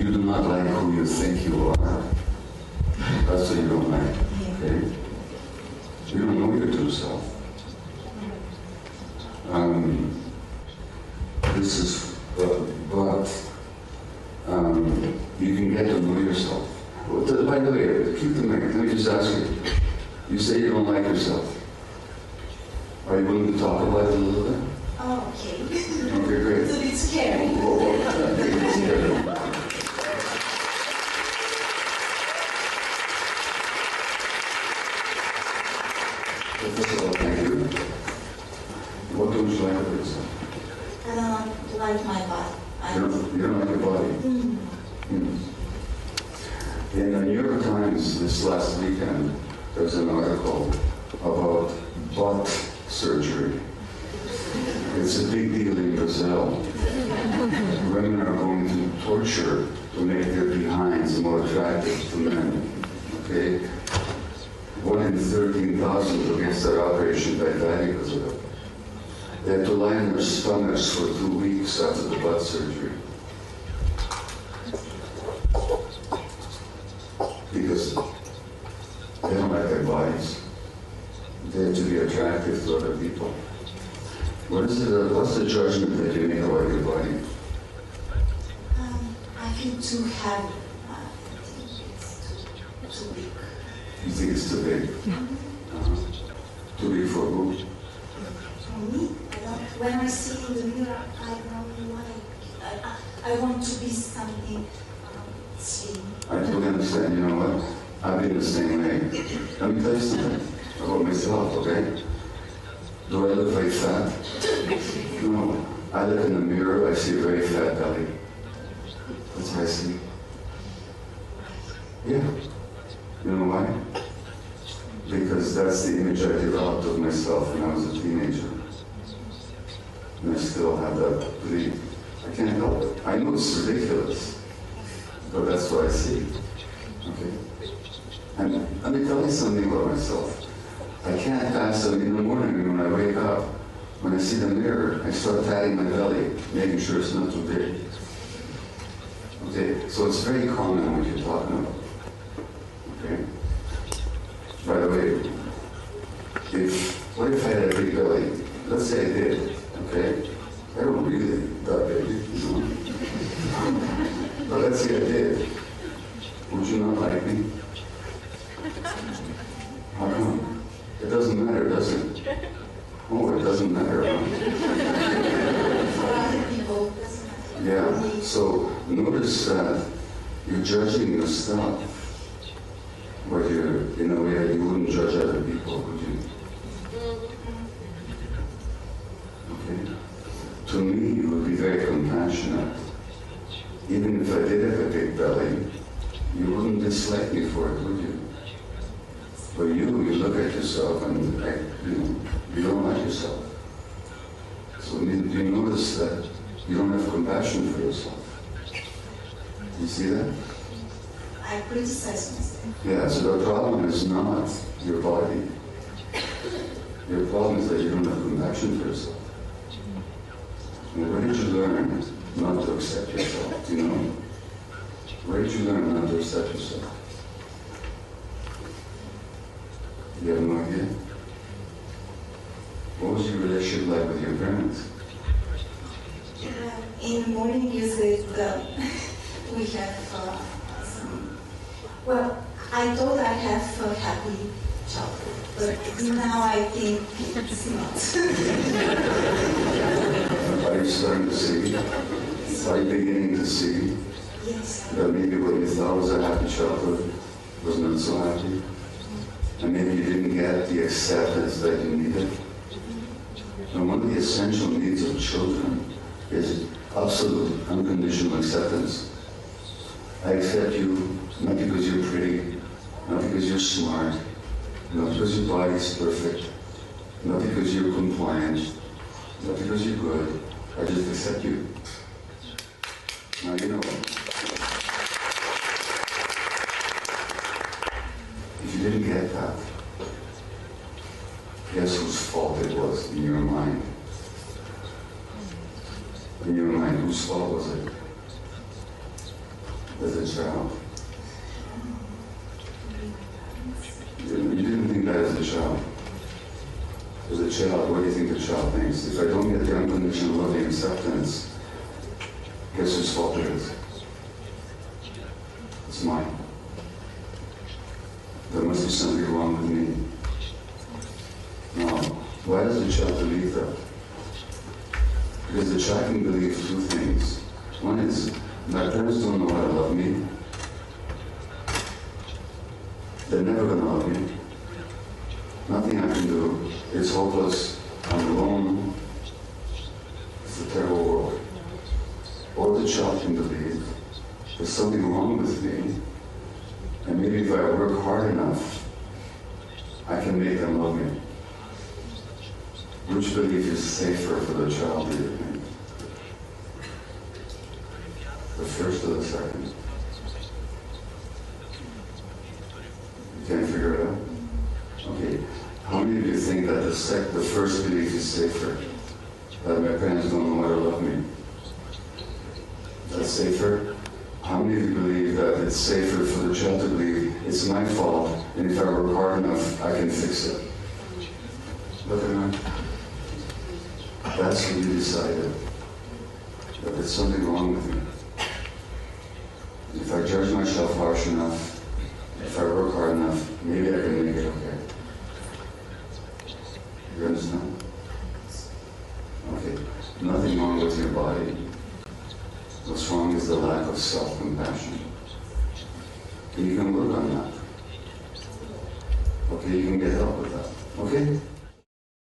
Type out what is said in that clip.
You do not like who you think you are. That's what you don't like, okay? You don't know your true self. This is, but you can get to know yourself. By the way, keep the mic. Let me just ask you. You say you don't like yourself. Are you willing to talk about it a little bit? Oh, okay. Okay, great. It's a bit scary. It's scary. First of all, thank you. What don't you like about yourself? I don't like my body. You don't like your body? In the New York Times this last weekend, there was an article about butt surgery. It's a big deal in Brazil. Women are going through torture to make their behinds more attractive to men. Okay? 1 in 13,000 who gets that operation by die because of it. They had to lie on their stomachs for 2 weeks after the butt surgery. Because they don't like their bodies. They have to be attractive to other people. What's the judgment that you make about your body? I feel too heavy. I think it's too big. You think it's too big? Too big for who? For me, when I see in the mirror, I don't like. I want to be something slim. I totally understand. You know what? I've been the same way. Let me tell you something about myself, okay? Do I look very fat? No. I look in the mirror, I see a very fat belly. That's what I see. Yeah. You know why? Because that's the image I developed of myself when I was a teenager. And I still have that belief. I can't help it. I know it's ridiculous, but that's what I see. Okay? And let me tell you something about myself. I can't pass it in the morning when I wake up. When I see the mirror, I start patting my belly, making sure it's not too big. Okay? So it's very common what you're talking about. Okay? By the way, what if I had a big belly? Let's say I did, okay? I don't really that big, you know? But let's say I did. Would you not like me? How come? It doesn't matter, does it? Oh, it doesn't matter, huh? For other people, it doesn't matter. Yeah, so notice that you're judging yourself. But you, in a way, you wouldn't judge other people, would you? Okay? To me, you would be very compassionate. Even if I did have a big belly, you wouldn't dislike me for it, would you? But you look at yourself and you don't like yourself. So you notice that you don't have compassion for yourself. You see that? I criticize myself. Yeah, so the problem is not your body. Your problem is that you don't have compassion for yourself. And where did you learn not to accept yourself? Do you know? Where did you learn not to accept yourself? You have no idea? What was your relationship like with your parents? In the morning you said we have some... Well, I thought I have a happy childhood, but now I think it's not. Are you starting to see? Are you beginning to see? Yes. That maybe what you thought was a happy childhood was not so happy? And maybe you didn't get the acceptance that you needed? And one of the essential needs of children is absolute unconditional acceptance. I accept you not because you're pretty, not because you're smart, not because your body's perfect, not because you're compliant, not because you're good. I just accept you. Now you know. If you didn't get that, guess whose fault it was in your mind? In your mind, whose fault was it? as a child? You didn't think that as a child. As a child, what do you think the child thinks? If I don't get the unconditional loving acceptance, guess whose fault it is? It's mine. There must be something wrong with me. Now, why does the child believe that? Because the child can believe two things. One is, my parents don't know how to love me. They're never going to love me. Nothing I can do. It's hopeless. I'm alone. It's a terrible world. Or the child can believe there's something wrong with me, and maybe if I work hard enough, I can make them love me. Which belief is safer for the child, do you think? The first or the second? You can't figure it out? Okay. How many of you think that the first belief is safer? That my parents don't know how to love me? That's safer? How many of you believe that it's safer for the child to believe it's my fault, and if I work hard enough, I can fix it? Look at me. That's when you decided that there's something wrong with me. If I judge myself harsh enough, if I work hard enough, maybe I can make it okay. You understand? Okay. Nothing wrong with your body. What's wrong is the lack of self-compassion. And you can work on that. Okay, you can get help with that. Okay?